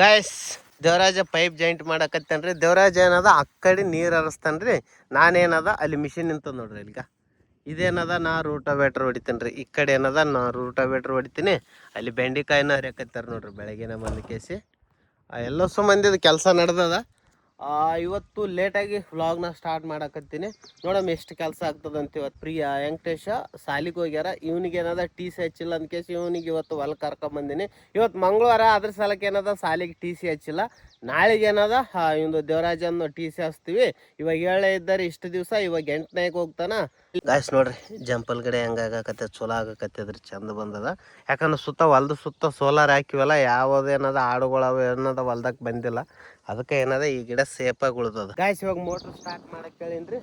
Guys Devaraja pipe joint ಮಾಡಕತ್ತೇನ್ರಿ. ದೇವರಾಜ ಏನದ ಆ ಕಡೆ ನೀರು ಹರಿಸ್ತಾನ್ರಿ, ನಾನೇನದ ಅಲ್ಲಿ ಮಿಷಿನ್ ನಿಂತದ ನೋಡ್ರಿ. ಈಗ ಇದೇನದ ನಾ ರೂಟವೇಟ್ರ್ ಹೊಡಿತೀನಿ ರೀ. ಈ ಕಡೆ ಏನದ ನಾ ರೂಟವೇಟ್ರ್ ಹೊಡಿತೀನಿ. ಅಲ್ಲಿ ಬೆಂಡೆಕಾಯಿನ ಹರಿಯಕತ್ತಾರ ನೋಡ್ರಿ ಬೆಳಗ್ಗೆನ ಬಂದು ಕೇಸಿ. ಎಲ್ಲ ಮಂದಿದ ಕೆಲಸ ನಡೆದದ. ಇವತ್ತು ಲೇಟಾಗಿ ವ್ಲಾಗ್ನ ಸ್ಟಾರ್ಟ್ ಮಾಡಕತ್ತೀನಿ. ನೋಡಮ್ಮ ಎಷ್ಟು ಕೆಲಸ ಆಗ್ತದಂತ. ಇವತ್ತು ಪ್ರಿಯ ವೆಂಕಟೇಶ ಸಾಲಿಗೆ ಹೋಗ್ಯಾರ. ಇವನಿಗೆ ಏನದ ಟಿ ಸಿ ಹಚ್ಚಿಲ್ಲ ಅಂದ ಕೇಸಿ ಇವನಿಗೆ ಇವತ್ತು ಹೊಲ ಕರ್ಕೊಂಬಂದಿನಿ. ಇವತ್ತು ಮಂಗಳವಾರ ಅದ್ರ ಸಲಕ್ಕೆ ಏನದ ಸಾಲಿಗೆ ಟಿ ಸಿ ಹಚ್ಚಿಲ್ಲ. ನಾಳೆಗೆ ಏನದ ಇವೊಂದು ದೇವರಾಜನ್ನು ಟಿ ಸಿ ಹಚ್ತೀವಿ. ಇವಾಗ ಹೇಳೇ ಇದ್ದಾರೆ ಇಷ್ಟು ದಿವಸ, ಇವಾಗ 8ನೇಗೆ ಹೋಗ್ತಾನ. ಗಾಯ್ಸ್ ನೋಡ್ರಿ ಜಂಪಲ್ ಗಡೆ ಹೆಂಗಾಗಕತ್ತೆ, ಚಲೋ ಆಗಕತ್ತದ್ರಿ, ಚಂದ ಬಂದದ. ಯಾಕಂದ್ರೆ ಹೊಲ್ದ ಸುತ್ತ ಸೋಲಾರ್ ಹಾಕಿವಲ್ಲ, ಯಾವುದೇನದ ಆಡುಗಳು ಏನದ ಹೊಲ್ದಾಗ ಬಂದಿಲ್ಲ. ಅದಕ್ಕೆ ಏನದ ಈ ಗಿಡ ಸೇಫಾಗಿ ಉಳ್ದದ. ಗಾಯ್ಸ್ ಇವಾಗ ಮೋಟ್ರ್ ಸ್ಟಾರ್ಟ್ ಮಾಡಕ್ ಕೇಳೀನ್ರಿ.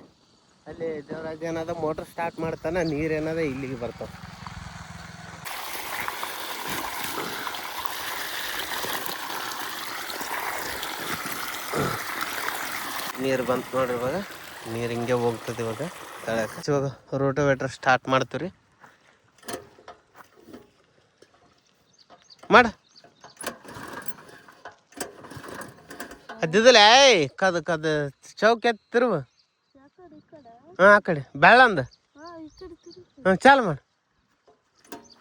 ಅಲ್ಲಿ ದೇವರಾಜ್ ಏನದ ಮೋಟ್ರ್ ಸ್ಟಾರ್ಟ್ ಮಾಡ್ತಾನ, ನೀರು ಏನದ ಇಲ್ಲಿಗೆ ಬರ್ತಾವ. ನೀರು ಬಂತು ನೋಡ್ರಿ. ಇವಾಗ ನೀರು ಹಿಂಗೆ ಹೋಗ್ತದೆ. ಇವಾಗ ತಳಕ ಇವಾಗ ರೋಟೋವೇಟ್ರ್ ಸ್ಟಾರ್ಟ್ ಮಾಡ್ತೀವಿ. ಮಾಡ ಅದಿದಲ್ಲ ಕದ ಚೌಕ್ ಎತ್ತಿರುವ. ಹಾಂ ಆ ಕಡೆ ಬೆಳ್ಳಂದ. ಚಾಲು ಮಾಡು.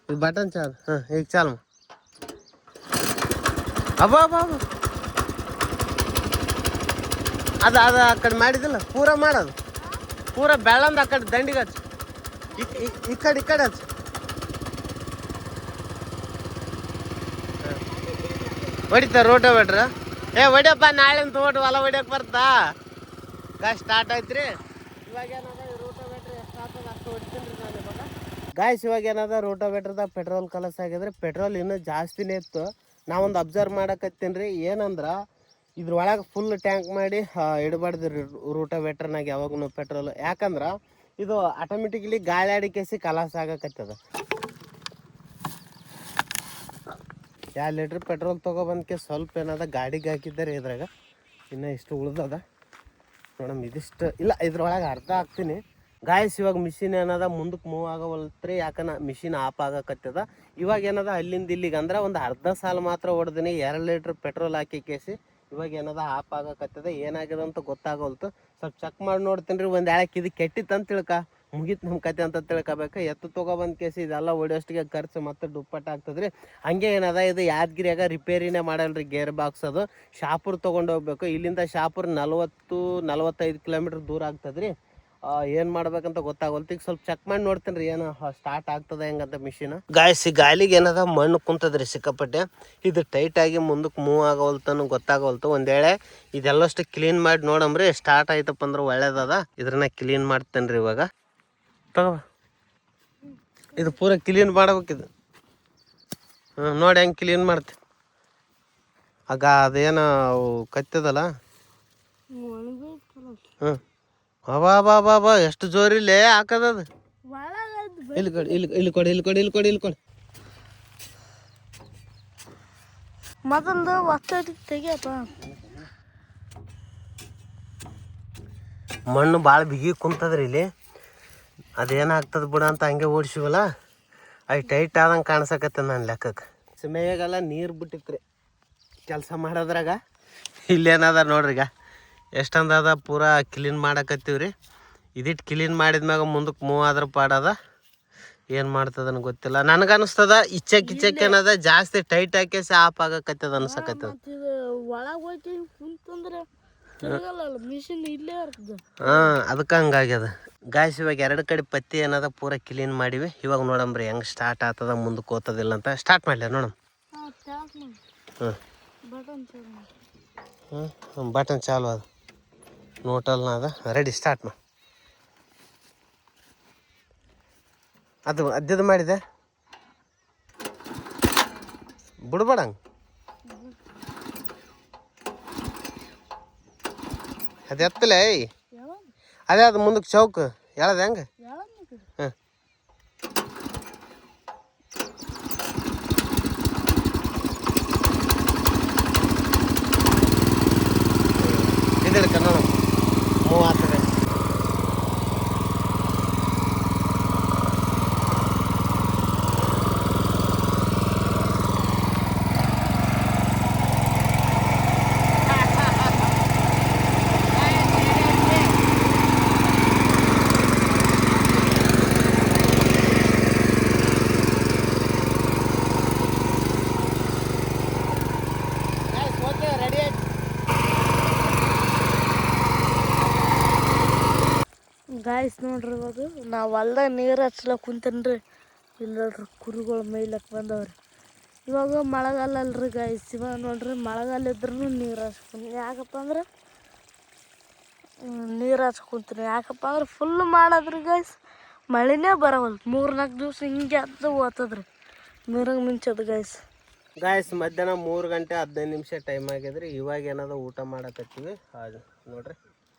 ಈಗ ಬಟನ್ ಚಾಲು. ಈಗ ಚಾಲು ಮಾಡು. ಅಬ್ಬಾ ಅದು ಆ ಕಡೆ ಮಾಡಿದಿಲ್ಲ, ಪೂರ ಮಾಡೋದು. ಪೂರ ಬೆಳ್ಳಂದ ಆ ಕಡೆ ದಂಡಿಗೆ ಹಚ್ಚು. ಈ ಕಡೆ ಹಚ್ಚು. ಹೊಡಿತಾರ ರೋಟೋವೇಟ್ರ್. ಹೊಡಿಯಪ್ಪ, ನಾಳಿನ ತೋಟ ಹೊಲ ಹೊಡಿಯಕ್ಕೆ ಬರ್ತಾ. ಗಾಯ್ಸ್ ಸ್ಟಾರ್ಟ್ ಆಯ್ತು ರೀ. ಇವಾಗ ಏನದ ರೋಟೋವೇಟ್ರ್ ಎಷ್ಟು ಆಗ್ತದೆ ಅಷ್ಟು ಹೊಡಿತೀನಿ ರೀ ನಾನು ಇವಾಗ. ಗಾಯ್ಸ್ ಇವಾಗ ಏನದ ರೋಟೋವೇಟ್ರದಾಗ ಪೆಟ್ರೋಲ್ ಕಲಸ ಆಗಿದ್ರೆ ಪೆಟ್ರೋಲ್ ಇನ್ನೂ ಜಾಸ್ತಿನೇ ಇತ್ತು. ನಾವೊಂದು ಅಬ್ಸರ್ವ್ ಮಾಡಕತ್ತೀನಿ ರೀ. ಏನಂದ್ರೆ ಇದ್ರೊಳಗೆ ಫುಲ್ ಟ್ಯಾಂಕ್ ಮಾಡಿ ಇಡಬಾರ್ದು ರೀ ರೋಟೋವೇಟ್ರ್ನಾಗ ಯಾವಾಗೂ ಪೆಟ್ರೋಲ್. ಯಾಕಂದ್ರೆ ಇದು ಆಟೋಮೆಟಿಕ್ಲಿ ಗಾಳಿ ಆಡಿಕೆಸಿ ಕಲಾಸ ಆಗಕತ್ತದ. 2 ಲೀಟ್ರ್ ಪೆಟ್ರೋಲ್ ತೊಗೊಬಂದಕ್ಕೆ ಸ್ವಲ್ಪ ಏನದ ಗಾಡಿಗೆ ಹಾಕಿದ್ದಾರೆ. ಇದ್ರಾಗ ಇನ್ನೂ ಇಷ್ಟು ಉಳ್ದದ ಮೇಡಮ್. ಇದಿಷ್ಟು ಇಲ್ಲ, ಇದ್ರೊಳಗೆ ಅರ್ಧ ಹಾಕ್ತೀನಿ. ಗಾಯ್ಸ್ ಇವಾಗ ಮಿಷಿನ್ ಏನದ ಮುಂದಕ್ಕೆ ಮೂವ್ ಆಗವಲ್ತ್ರಿ. ಯಾಕಂದ್ರೆ ಮಿಷಿನ್ ಆಫ್ ಆಗಕತ್ತದ. ಇವಾಗ ಏನದ ಅಲ್ಲಿಂದ ಇಲ್ಲಿಗೆ ಅಂದ್ರೆ ಒಂದು ಅರ್ಧ ಸಾಲು ಮಾತ್ರ ಹೊಡೆದಿನಿ. 2 ಲೀಟ್ರ್ ಪೆಟ್ರೋಲ್ ಹಾಕಿ ಕೇಸಿ ಇವಾಗ ಏನದ ಆಫ್ ಆಗಕತ್ತದ. ಏನಾಗಿದೆ ಅಂತ ಗೊತ್ತಾಗವಲ್ತು. ಸ್ವಲ್ಪ ಚೆಕ್ ಮಾಡಿ ನೋಡ್ತೀನಿ ರೀ. ಒಂದು ಹೇಳಕ್ಕೆ ಇದು ಕೆಟ್ಟಿತ್ತು ಅಂತ ತಿಳ್ಕ ಮುಗೀತು ನಮ್ಮ ಕತೆ ಅಂತ ತಿಳ್ಕೊಬೇಕು. ಎತ್ತು ತೊಗೊಬಂದು ಕೇಸಿ ಇದೆಲ್ಲ ಹೊಡಿಯೋಷ್ಟಿಗೆ ಖರ್ಚು ಮತ್ತೆ ದುಪ್ಪಟ್ಟು ಆಗ್ತದ್ರಿ. ಹಂಗೆ ಏನದ ಇದು ಯಾದಗಿರಿಯಾಗ ರಿಪೇರಿನೇ ಮಾಡಲ್ರಿ ಗೇರ್ ಬಾಕ್ಸ್. ಅದು ಶಾಪುರ್ ತೊಗೊಂಡು ಹೋಗ್ಬೇಕು. ಇಲ್ಲಿಂದ ಶಾಪುರ್ 40-45 ಕಿಲೋಮೀಟ್ರ್ ದೂರ ಆಗ್ತದ್ರಿ. ಏನು ಮಾಡ್ಬೇಕಂತ ಗೊತ್ತಾಗಲ್ತು. ಈಗ ಸ್ವಲ್ಪ ಚೆಕ್ ಮಾಡಿ ನೋಡ್ತೀನಿ ರೀ ಏನು ಸ್ಟಾರ್ಟ್ ಆಗ್ತದೆ ಹೆಂಗಂತ ಮಿಷಿನ್. ಗಾಯ್ಸಿ ಗಾಲಿಗೆ ಏನದ ಮಣ್ಣು ಕುಂತದ್ರಿ ಸಿಕ್ಕಾಪಟ್ಟೆ. ಇದು ಟೈಟಾಗಿ ಮುಂದಕ್ಕೆ ಮೂವ್ ಆಗವಲ್ತನು ಗೊತ್ತಾಗವಲ್ತು. ಒಂದು ವೇಳೆ ಇದೆಲ್ಲಷ್ಟು ಕ್ಲೀನ್ ಮಾಡಿ ನೋಡಮ್ರಿ. ಸ್ಟಾರ್ಟ್ ಆಯ್ತಪ್ಪ ಅಂದ್ರೆ ಒಳ್ಳೇದದ. ಇದ್ರನ್ನ ಕ್ಲೀನ್ ಮಾಡ್ತೇನೆ ರೀ ಇವಾಗ. ತಗೋ ಇದು ಪೂರ ಕ್ಲೀನ್ ಮಾಡ್ಬೇಕಿದು. ನೋಡಿ ಹೆಂಗೆ ಕ್ಲೀನ್ ಮಾಡ್ತೀನಿ. ಆಗ ಅದೇನು ಕತ್ತದಲ್ಲ. ಬಾ ಎಷ್ಟು ಜೋರಿಲ್ಲೇ ಹಾಕದದು. ಇಲ್ಲಿ ಕೊಡಿ. ಮಣ್ಣು ಭಾಳ ಬಿಗಿ ಕುಂತದ್ರಿ ಇಲ್ಲಿ. ಅದೇನಾಗ್ತದ ಬಿಡ ಅಂತ ಹಂಗೆ ಓಡಿಸಿವಲ್ಲ, ಅದು ಟೈಟ್ ಆದಂಗೆ ಕಾಣಿಸಕತ್ತ ನನ್ನ ಲೆಕ್ಕಕ್ಕೆ. ಸಮಯಾಗೆಲ್ಲ ನೀರು ಬಿಟ್ಟಿತ್ರಿ ಕೆಲಸ ಮಾಡೋದ್ರಾಗ. ಇಲ್ಲೇನದ ನೋಡ್ರಿ. ಈಗ ಎಷ್ಟೊಂದದ ಪೂರಾ ಕ್ಲೀನ್ ಮಾಡಕತ್ತೀವಿ ರೀ. ಇದಿಟ್ಟು ಕ್ಲೀನ್ ಮಾಡಿದ್ಮ್ಯಾಗ ಮುಂದಕ್ಕೆ ಮೂವ್ ಆದ್ರ ಪಾಡದ. ಏನು ಮಾಡ್ತದನ್ ಗೊತ್ತಿಲ್ಲ. ನನಗನ್ನಿಸ್ತದ ಇಚ್ಚಕ್ ಏನದ ಜಾಸ್ತಿ ಟೈಟ್ ಹಾಕೇಸಿ ಆಫ್ ಆಗಕತ್ತದ ಅನ್ಸಕತ್ತದ. ಅದಕ್ಕೆ ಹಂಗಾಗ್ಯದ. ಗಾಯ್ಸ್ ಇವಾಗ 2 ಕಡೆ ಪತ್ತಿ ಏನದ ಪೂರ ಕ್ಲೀನ್ ಮಾಡಿವಿ. ಇವಾಗ ನೋಡಮ್ರಿ ಹೆಂಗೆ ಸ್ಟಾರ್ಟ್ ಆಗ್ತದ, ಮುಂದಕ್ಕೆ ಹೋಗ್ತದಿಲ್ಲ ಅಂತ. ಸ್ಟಾರ್ಟ್ ಮಾಡ್ಲಿ ನೋಡಮ್. ಬಟನ್ ಚಾಲು ಅದ, ನೋಟಲ್ನ ಅದ. ರೆಡಿ, ಸ್ಟಾರ್ಟ್ ಮಾಡಿ. ಅದು ಮಾಡಿದೆ ಬಿಡ್ಬೇಡಂಗ. ಅದು ಎತ್ತಲೇ ಅದೇ ಅದು ಮುಂದಕ್ಕೆ ಚೌಕ್ ಹೇಳದ ಹೆಂಗೆ. ಇದು ಕನ್ನಡ ಮೂವ್ ಆಗ್ತದೆ. ಗಾಡಿ ಗಾಯ್ಸ್ ನೋಡ್ರಿ ಇವಾಗ ನಾವು ಹೊಲ್ದಾಗ ನೀರು ಹಚ್ಲಕ್ ಕುಂತೇನ್ರಿ. ಇಲ್ಲ ನೋಡ್ರಿ ಕುರಿಗಳು ಮೇಯ್ಲಕ್ಕೆ ಬಂದವ್ರಿ. ಇವಾಗ ಮಳೆಗಾಲ ಅಲ್ರಿ ಗಾಯ್ಸ್. ಇವಾಗ ನೋಡ್ರಿ ಮಳೆಗಾಲ ಇದ್ರೂ ನೀರು ಹಚ್ಕೊಂತೀನಿ. ಯಾಕಪ್ಪ ಅಂದ್ರೆ ನೀರು ಹಚ್ಕೊಂತೀನಿ. ಯಾಕಪ್ಪ ಅಂದ್ರೆ ಫುಲ್ ಮಾಡೋದ್ರಿ ಗಾಯ್ಸ್. ಮಳೆನೇ ಬರವಲ್ದು. 3-4 ದಿವಸ ಹಿಂಗೆ ಅದು ಓದ್ತದ್ರಿ ನೀರಾಗ ಮಿಂಚೋದು ಗಾಯ್ಸ್. ಮಧ್ಯಾಹ್ನ 3 ಗಂಟೆ 15 ನಿಮಿಷ ಟೈಮ್ ಆಗಿದ್ರಿ. ಇವಾಗ ಏನಾದ ಊಟ ಮಾಡಕತ್ತೀವಿ. ಅದು ನೋಡ್ರಿ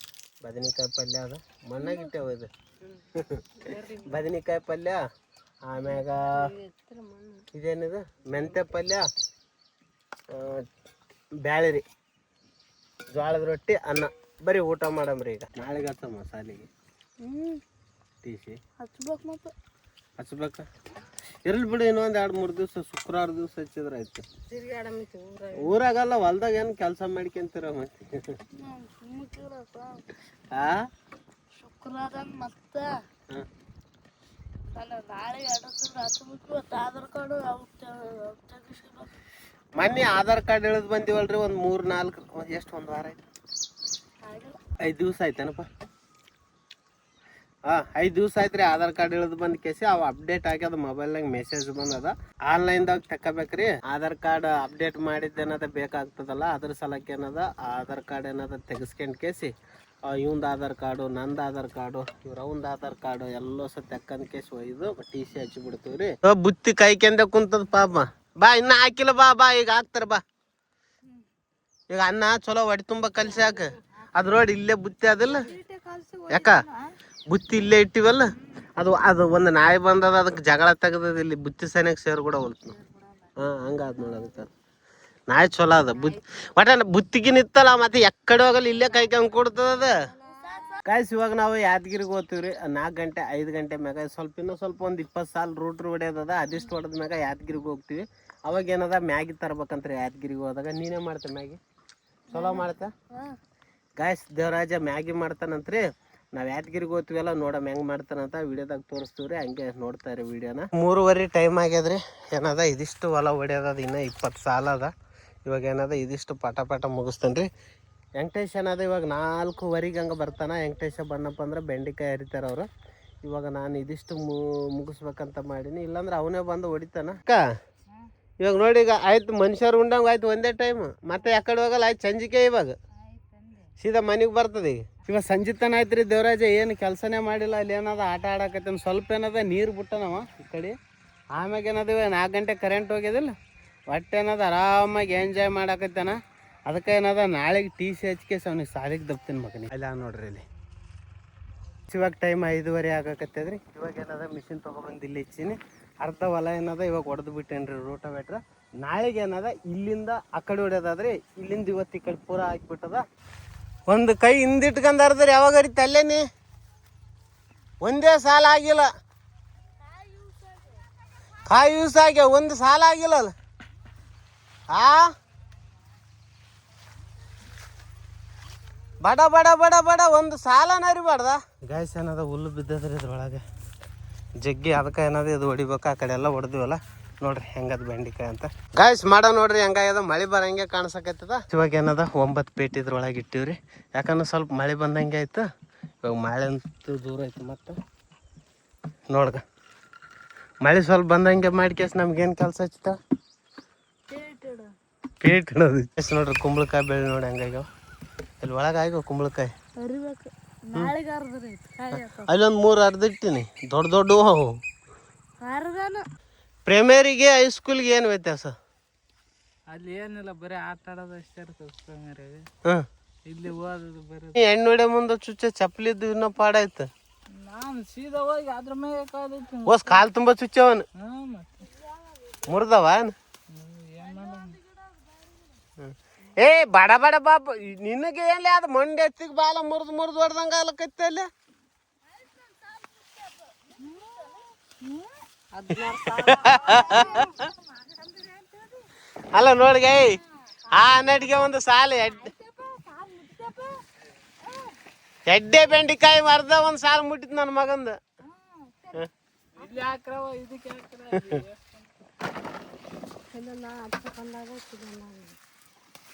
ಬದನೆಕಾಯಿ ಪಲ್ಯ ಅದ ಮಣ್ಣಾಗಿಟ್ಟೇವ ಇದು ಬದನೆಕಾಯಿ ಪಲ್ಯ, ಆಮ್ಯಾಗ ಇದೇನಿದು ಮೆಂತ್ಯ ಪಲ್ಯ, ಬ್ಯಾಳೆ ರೀ, ಜೋಳದ ರೊಟ್ಟಿ, ಅನ್ನ. ಬರೀ ಊಟ ಮಾಡಮ್ರಿ. ಈಗ ನಾಳೆಗೆ ಹಚ್ಚ ಮಸಾಲೆಗೆ ಟಿ ಸಿ ಹಚ್ಬೇಕು ಮತ್ತೆ ಹಚ್ಬೇಕ. ಇರ್ಲಿ ಬಿಡು, ಇನ್ನೊಂದು 2-3 ದಿವಸ ಶುಕ್ರವಾರ ದಿವಸ ಹಚ್ಚಿದ್ರೆ ಆಯ್ತು. ಊರಾಗಲ್ಲ ಹೊಲ್ದಾಗ ಏನು ಕೆಲಸ ಮಾಡ್ಕೊಂತೀರ ಮತ್ತೆ ಶುಕ್ರವಾರ ಮತ್ತೆ ನಾಳೆ ಆಧಾರ್ ಕಾರ್ಡು ಮೊನ್ನೆ ಆಧಾರ್ ಕಾರ್ಡ್ ಇಳಿದು ಬಂದಿವಲ್ರಿ. ಒಂದು 3-4 ಎಷ್ಟು ಒಂದು ವಾರ ಆಯ್ತು? 5 ದಿವಸ ಆಯ್ತೇನಪ್ಪ? 5 ದಿವಸ ಆಯ್ತು ರೀ ಆಧಾರ್ ಕಾರ್ಡ್ ಇಳಿದು ಬಂದ ಕೇಸಿ. ಅವು ಅಪ್ಡೇಟ್ ಆಗಿ ಅದು ಮೊಬೈಲ್ನಾಗ ಮೆಸೇಜ್ ಬಂದದ. ಆನ್ಲೈನ್ದಾಗ ತಗೋಬೇಕ್ರಿ. ಆಧಾರ್ ಕಾರ್ಡ್ ಅಪ್ಡೇಟ್ ಮಾಡಿದ್ದೇನದ ಬೇಕಾಗ್ತದಲ್ಲ, ಅದ್ರ ಸಲಕ್ಕೆ ಏನದ ಆಧಾರ್ ಕಾರ್ಡ್ ಏನದ ತೆಗಿಸ್ಕೊಂಡ್ ಕೇಸಿ ಇವಂದು ಆಧಾರ್ ಕಾರ್ಡು, ನಂದು ಆಧಾರ್ ಕಾರ್ಡು, ಇವ್ರವಂದು ಆಧಾರ್ ಕಾರ್ಡು ಎಲ್ಲ ತೆಕ್ಕಂದ್ ಕೇಸಿ ಒಯ್ದು ಟಿ ಸಿ ಹಚ್ಚಿ ಬಿಡ್ತೀವಿ ರೀ. ಬುತ್ತಿ ಕಾಯ್ಕೊಂಡ ಕುಂತದ ಪಾಪ. ಬಾ ಇನ್ನ ಹಾಕಿಲ್ಲ, ಬಾ ಈಗ ಹಾಕ್ತಾರ ಬಾ. ಈಗ ಅನ್ನ ಚಲೋ ಹೊಟ್ಟೆ ತುಂಬ ಕಲ್ಸಿ ಹಾಕ. ಅದ್ ನೋಡಿ ಇಲ್ಲೇ ಬುತ್ತಿ ಅದಿಲ್ಲ ಯಾಕ ಬುತ್ತಿ ಇಲ್ಲೇ ಇಟ್ಟಿವಲ್ಲ. ಅದು ಒಂದು ನಾಯಿ ಬಂದದ, ಅದಕ್ಕೆ ಜಗಳ ತೆಗದದ. ಇಲ್ಲಿ ಬುತ್ತಿ ಸನಿಯಾಗ ಸೇರ್ ಕೂಡ ಹೋಲ್ತು. ಹಂಗಾದ್ ನೋಡಿ. ಅದಕ್ಕೆ ನಾಯಿ ಚಲೋ ಅದ. ಒಟ್ಟ ಬುತ್ತಿಗೆ ನಿತ್ತಲ್ಲ, ಮತ್ತೆ ಎಕ್ಕಡೆ ಹೋಗಲ್ಲ, ಇಲ್ಲೇ ಕಾಯ್ಕೊಂಡ್ ಕೊಡ್ತದ ಗಾಯ್ಸ್. ಇವಾಗ ನಾವು ಯಾದಗಿರಿಗೆ ಹೋಗ್ತೀವ್ರಿ. 4 ಗಂಟೆ 5 ಗಂಟೆ ಮ್ಯಾಗ ಇನ್ನೂ ಸ್ವಲ್ಪ ಒಂದು 20 ಸಾಲ ರೂಟ್ ಹೊಡೆಯೋದದ. ಅದಿಷ್ಟು ಹೊಡೆದ ಮ್ಯಾಗ ಯಾದಗಿರಿಗೆ ಹೋಗ್ತೀವಿ. ಅವಾಗ ಏನದ ಮ್ಯಾಗಿ ತರ್ಬೇಕಂತ್ರಿ ಯಾದಗಿರಿಗೆ ಹೋದಾಗ. ನೀನೇ ಮಾಡ್ತೆ ಮ್ಯಾಗಿ? ಚಲೋ ಮಾಡ್ತ ಗಾಯ್ಸ್. ದೇವರಾಜ ಮ್ಯಾಗಿ ಮಾಡ್ತಾನಂತ್ರಿ. ನಾವು ಯಾದಗಿರಿಗೆ ಹೋಗ್ತೀವಲ್ಲ, ನೋಡಮ್ ಹೆಂಗೆ ಮಾಡ್ತಾನಂತ ವಿಡಿಯೋದಾಗ ತೋರಿಸ್ತೀವ್ರಿ. ಹಂಗೆ ನೋಡ್ತಾ ಇರಿ ವಿಡಿಯೋನ. 3:30 ಟೈಮ್ ಆಗ್ಯದ್ರಿ. ಏನದ ಇದಿಷ್ಟು ಹೊಲ ಹೊಡೆಯೋದದ. ಇನ್ನೂ 20 ಸಾಲ ಅದ. ಇವಾಗ ಏನದ ಇದಿಷ್ಟು ಪಟ ಮುಗಿಸ್ತೇನೆ ರೀ. ವೆಂಕಟೇಶ್ ಏನದ ಇವಾಗ 4:15 ಹಂಗೆ ಬರ್ತಾನೆ. ವೆಂಕಟೇಶ ಬಣ್ಣಪ್ಪ ಅಂದ್ರೆ ಬೆಂಡೆಕಾಯಿ ಹರಿತಾರೆ ಅವರು. ಇವಾಗ ನಾನು ಇದಿಷ್ಟು ಮುಗಿಸ್ಬೇಕಂತ ಮಾಡೀನಿ. ಇಲ್ಲಾಂದ್ರೆ ಅವನೇ ಬಂದು ಹೊಡಿತಾನ ಅಕ್ಕ. ಇವಾಗ ನೋಡಿ, ಈಗ ಆಯ್ತು ಮನುಷ್ಯರು ಉಂಡಂಗೆ ಆಯ್ತು ಒಂದೇ ಟೈಮ್. ಮತ್ತೆ ಯಾಕಡೆ ಹೋಗಲ್ಲ, ಆಯ್ತು ಸಂಜಿಕೆ. ಇವಾಗ ಸೀದಾ ಮನೆಗೆ ಬರ್ತದೆ. ಇವಾಗ ಸಂಜಿತನ ಆಯ್ತು ರೀ. ದೇವರಾಜ ಏನು ಕೆಲಸನೇ ಮಾಡಿಲ್ಲ. ಅಲ್ಲಿ ಏನದ ಆಟ ಆಡಕತ್ತಾನ. ಸ್ವಲ್ಪ ಏನದ ನೀರು ಬಿಟ್ಟನವ ಈ ಕಡೆ. ಆಮ್ಯಾಗ ಏನದ 4 ಗಂಟೆ ಕರೆಂಟ್ ಹೋಗ್ಯದಿಲ್ಲ. ಒಟ್ಟು ಏನದ ಆರಾಮಾಗಿ ಎಂಜಾಯ್ ಮಾಡಕತ್ತಾನ. ಅದಕ್ಕೆ ಏನದ ನಾಳೆಗೆ ಟಿ ಸಿ ಹಚ್ಕೇಸಿ ಅವ್ನಿಗೆ ಸಾಲಿಗೆ ದಬ್ತೀನಿ ಮಗನಿಗೆ. ಅಲ್ಲ ನೋಡ್ರಿ ಇಲ್ಲಿ ಇವಾಗ ಟೈಮ್ 5:30 ಆಗಕತ್ತದ್ರಿ. ಇವಾಗ ಏನದ ಮಿಷಿನ್ ತೊಗೊಬಂದು ಇಲ್ಲಿ ಇಚ್ಚೀನಿ. ಅರ್ಧ ಹೊಲ ಏನದ ಇವಾಗ ಹೊಡೆದು ಬಿಟ್ಟೇನ್ರಿ ರೋಟೋವೇಟ್ರ್. ನಾಳೆಗೆ ಏನದ ಇಲ್ಲಿಂದ ಆ ಕಡೆ ಹೊಡ್ಯೋದಾದ್ರಿ. ಇಲ್ಲಿಂದ ಇವತ್ತು ಈ ಕಡೆ ಪೂರ ಹಾಕ್ಬಿಟ್ಟದ. ಒಂದು ಕೈ ಹಿಂದಿಟ್ಕೊಂಡಾರ್ದ್ರಿ ಯಾವಾಗ ಹರಿತ ಅಲ್ಲೇನಿ ಒಂದೇ ಸಾಲ ಆಗಿಲ್ಲ. ಕಾಯಿ ಯೂಸ್ ಆಗ್ಯ ಒಂದು ಸಾಲ ಆಗಿಲ್ಲ ಅಲ್ಲ. ಬಡ ಬಡ ಬಡ ಬಡ ಒಂದು ಸಾಲನ ಹರಿಬಾರ್ದ ಗಾಯ್ಸ್. ಏನದ ಹುಲ್ಲು ಬಿದ್ದದ್ರಿ ಇದ್ರೊಳಗೆ ಜಗ್ಗಿ. ಅದಕ್ಕೆ ಏನದ ಇದು ಹೊಡಿಬೇಕು. ಆ ಕಡೆ ಎಲ್ಲ ಹೊಡೆದಿವಲ್ಲ. ನೋಡ್ರಿ ಹೆಂಗದ ಬೆಂಡೆಕಾಯಿ ಅಂತ ಗಾಯ್ಸ್. ನೋಡ್ರಿ ಹೆಂಗಾಗ್ಯದ. ಮಳೆ ಬರಂಗೆ ಕಾಣಿಸಕತ್ತದ. ಇವಾಗ ಏನದ 9 ಪೇಟೆ ಇದ್ರೊಳಗೆ ಇಟ್ಟಿವ್ರಿ. ಯಾಕಂದ್ರೆ ಸ್ವಲ್ಪ ಮಳೆ ಬಂದಂಗೆ ಆಯ್ತು. ಇವಾಗ ಮಳೆ ಅಂತೂ ದೂರ ಐತಿ. ಮತ್ತೆ ನೋಡ್ಗ ಮಳೆ ಸ್ವಲ್ಪ ಬಂದಂಗೆ ಮಾಡ್ಕೇಸ್ ನಮ್ಗೇನು ಕೆಲಸ ಹಚ್ಚಿತ ಪೇಟ್ ಇಡೋದು. ಎಷ್ಟು ನೋಡ್ರಿ ಕುಂಬಳಕಾಯಿ ಬೆಳೆ ನೋಡಿ ಹೆಂಗಾಗ್ಯಾವ. ಇಲ್ಲಿ ಒಳಗೆ ಆಗ್ಯಾವ ಕುಂಬಳಕಾಯಿ. ಅಲ್ಲೊಂದು 3 ಅರ್ದಿಟ್ಟಿನಿ. ದೊಡ್ಡ ಅವು. ಪ್ರೈಮರಿಗೆ ಹೈಸ್ಕೂಲ್ಗೆ ಏನು ವ್ಯತ್ಯಾಸ? ಅಲ್ಲಿ ಏನಿಲ್ಲ, ಬರೀ ಆಟ ಆಡೋದು ಅಷ್ಟೇ ಇರ್ತದೆ. ಇಲ್ಲಿ ಓದೋದು ಬರೀ. ಹೆಣ್ಣು ಹೊಡೆ ಮುಂದೆ ಚುಚ್ಚ ಚಪ್ಪಲಿದ್ದು ಇನ್ನೂ ಪಾಡಾಯ್ತು. ನಾನು ಸೀದಾ ಹೋಗಿ ಅದ್ರ ಮೇಲೆ ಕಾಲಿಟ್ಟು ಓಸ್ ಕಾಲು ತುಂಬ ಚುಚ್ಚವನು ಮುರಿದವ. ಏ ಬಡ ಬಡ ಬಾಪ ನಿನಗೆ ಏನ್ಲಿ ಅದು ಮಂಡಿ ಎತ್ತಿಗೆ ಬಾಲ ಮುರಿದು ಹೊಡ್ದಂಗ ಆಗ್ಲಕೈತಿ ಅಲ್ಲಿ. ಅಲ್ಲ ನೋಡ್ಗ ಆ ನಡಿಗೆ ಒಂದು ಸಾಲ ಎಡ್ಡೆ ಬೆಂಡೆಕಾಯಿ ಮರ್ದ ಒಂದು ಸಾಲ ಮುಟ್ಟಿತ್ ನನ್ನ ಮಗಂದು.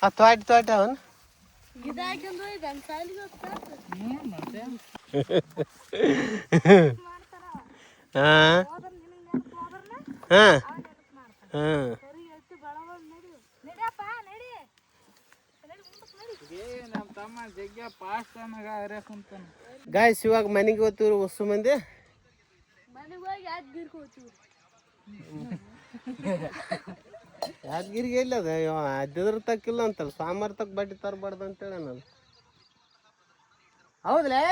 ಆ ತ್ವಾಟ ಅವನ್ ಇದಾಯ್ಕಂದ್ರೆ ನನ್ನ ಸಾಲಿಗೆ ಹೋಗ್ತಾ ಮತ್ತೆ ಹಾಂ ಹಾಂ ಹಾಂ ನಮ್ಮ ತಮ್ಮ ಜಗ್ಗ ಪಾಸ್ಟ್ ಅನ್ನಗ ಹರಿಯಕುಂತಾನ. ಗಾಯ್ಸ್ ಇವಾಗ ಮನೆಗೆ ಹೋಗ್ತೀವ್ರಿ ಹೊಸ ಮಂದಿ. ಮನೆಗೆ ಹೋಗಿ ಯಾಕೆ ಹೋಗ್ತೀವಿ ಯಾದಗಿರಿಗೆ ಎಲ್ಲದ ಅದ್ರ ತಕ್ಕಿಲ್ಲ ಅಂತಲ್ಲ ಸಾಮಾರ್ ತಕ್ಕ ಬಡ್ಡಿ ತರಬಾರ್ದು ಅಂತೇಳಿ ನಾನು. ಹೌದ್ಲೇ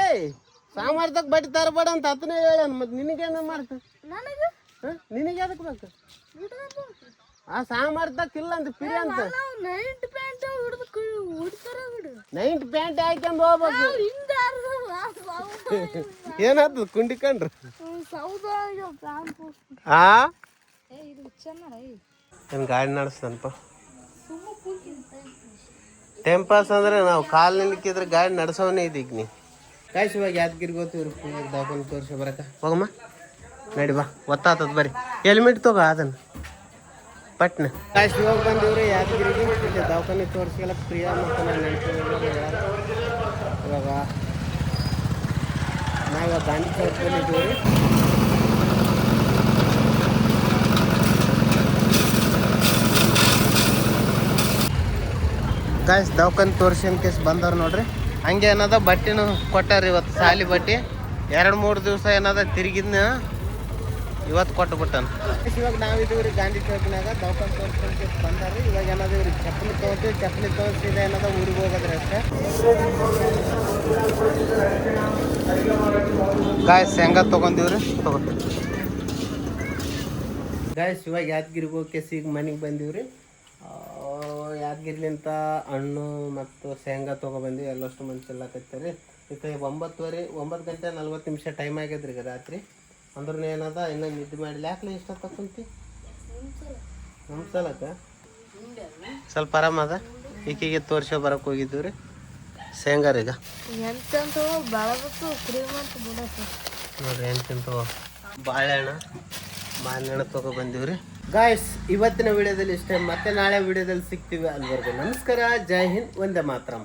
ಸಾಮಾರ್ ತಕ್ಕ ಬಡ್ಡಿ ತರಬೇಡ ಅಂತ ಹತ್ತನೇ ಹೇಳ. ಮತ್ತೆ ನಿನಗೇನ ಮಾಡ್ತ ನನಗೆ ನಿನಗೆ ಅದಕ್ಕೆ ಬೇಕು ಆ ಸಾಮಾರ್ ತಕ್ಕಿಲ್ಲ ಅಂತ ಪಿರಿ ಅಂತ ನೈಟ್ ಪ್ಯಾಂಟ್ ಹಿಡಿದು ಹುಡ್ತಾರ ಬಿಡು. ನೈಟ್ ಪ್ಯಾಂಟ್ ಹಾಕ್ಯಂದು ಹೋಗ್ಬೇಕು. ಏನಾಯ್ತು ಕುಂಡಿಕೊಂಡ್ರು ಸೌದ ಆ ಇದು ಚೆನ್ನಾಗ ಏನು ಗಾಡಿ ನಡೆಸ್ತನಪ್ಪ. ಟೈಮ್ ಪಾಸ್ ಅಂದ್ರೆ ನಾವು ಕಾಲು ನಿಲ್ಕಿದ್ರೆ ಗಾಡಿ ನಡೆಸೋನೇ ಇದೀಗ ನೀ. ಕಾಯ್ಸಿ ಇವಾಗ ಯಾದಗಿರಿಗೆ ಹೋಗ್ತೀವಿ ದವಾಖಾನೆ ತೋರಿಸಿ ಬರಕ ಹೋಗಮ್ಮ. ನಡಿ ಬಾ ಒತ್ತಾತದ ಬರ್ರಿ. ಹೆಲ್ಮೆಟ್ ತಗೋ ಅದನ್ನು ಪಟ್ನ. ಕಾಯ್ಸಿ ಇವಾಗ ಬಂದಿವ್ರಿ ಯಾದಗಿರಿಗೆ. ಇಲ್ಲಿ ದವಾಖಾನೆ ತೋರಿಸಿಲ್ಲ ಪ್ರಿಯಾ ಮತ್ತು ನಾನು ನೆನಪು. ಇವಾಗ ನಾವಿವಾಗ ಗಾಂಧಿ ಚೌಕಲ್ಲಿದ್ದೀವಿ. ಗಾಯ್ಸ್ ದವಾಖಾನೆ ತೋರ್ಸಿನ ಕೇಸ್ ಬಂದವ್ರು ನೋಡ್ರಿ. ಹಂಗೆ ಏನದ ಬಟ್ಟೆನೂ ಕೊಟ್ಟಾರ ಇವತ್ತು ಸಾಲಿ ಬಟ್ಟೆ. 2-3 ದಿವಸ ಏನದ ತಿರುಗಿದ್ನ ಇವತ್ತು ಕೊಟ್ಟು ಬಿಟ್ಟಾನ. ಇವಾಗ ನಾವಿದ್ದೀವ್ರಿ ಗಾಂಧಿ ಚೌಕಿನಾಗ ದವಾಖಾನೆ ತೋರ್ಸಿನ ಕೇಸ್ ಬಂದಾರ್ರಿ. ಇವಾಗ ಏನದ ಇವ್ರಿಗೆ ಚಪ್ಪಲಿ ತೊಗೊತೀವಿ. ಚಪ್ಪಲಿ ತೋರಿಸಿದ ಏನದ ಊರಿಗೆ ಹೋಗೋದ್ರಿ ಅಷ್ಟೇ. ಗಾಯ್ಸ್ ಶೇಂಗಾ ತೊಗೊಂಡಿವ್ರಿ ತಗೋ. ಗಾಯ್ಸ್ ಇವಾಗ ಯಾದಗಿರಿಗೆ ಹೋಗಿ ಕೇಸ್ ಈಗ ಮನೆಗೆ ಬಂದೀವ್ರಿ. ಯಾದಗಿರ್ಲಿಂತ ಹಣ್ಣು ಮತ್ತು ಶೇಂಗಾ ತೊಗೊಬಂದ್ವಿ. ಎಲ್ಲಷ್ಟು ಮಂದಿ ಚೆಲ್ಲಕತ್ತಾರೆ. ಈಗ 9 ಗಂಟೆ 40 ನಿಮಿಷ ಟೈಮ್ ಆಗ್ಯದ್ರಿ ಈಗ ರಾತ್ರಿ. ಅಂದ್ರೂ ಏನದ ಇನ್ನೂ ನಿದ್ದೆ ಮಾಡಿಲ್ಲ. ಯಾಕಲೆ ಇಷ್ಟ ತಕೊಂತಿ ನಮ್ಸಲಕ್ಕ ಸ್ವಲ್ಪ ಆರಾಮದ. ಈಕಿಗೆ ತೋರ್ಸೋ ಬರಕ್ಕೆ ಹೋಗಿದ್ದೀವಿ ರೀ ಶೇಂಗಾರೀಗ. ಎಂತೆಂತ ಬೆಳಬೇಕು ಕ್ರೀಮಂತ ಬಿಡಕ್ಕೆ ನೋಡ್ರಿ ಎಂತೆಂತ ಬಾಳೆಹಣ್ಣು ಮಾವಿನಹಣ್ಣು ತೊಗೊಬಂದೀವ್ರಿ. ಗಾಯ್ಸ್ ಇವತ್ತಿನ ವಿಡಿಯೋದಲ್ಲಿ ಇಷ್ಟೇ. ಮತ್ತೆ ನಾಳೆ ವಿಡಿಯೋದಲ್ಲಿ ಸಿಗ್ತೀವಿ. ಅಲ್ಲಿವರೆಗೂ ನಮಸ್ಕಾರ. ಜೈ ಹಿಂದ್. ವಂದೇ ಮಾತರಂ.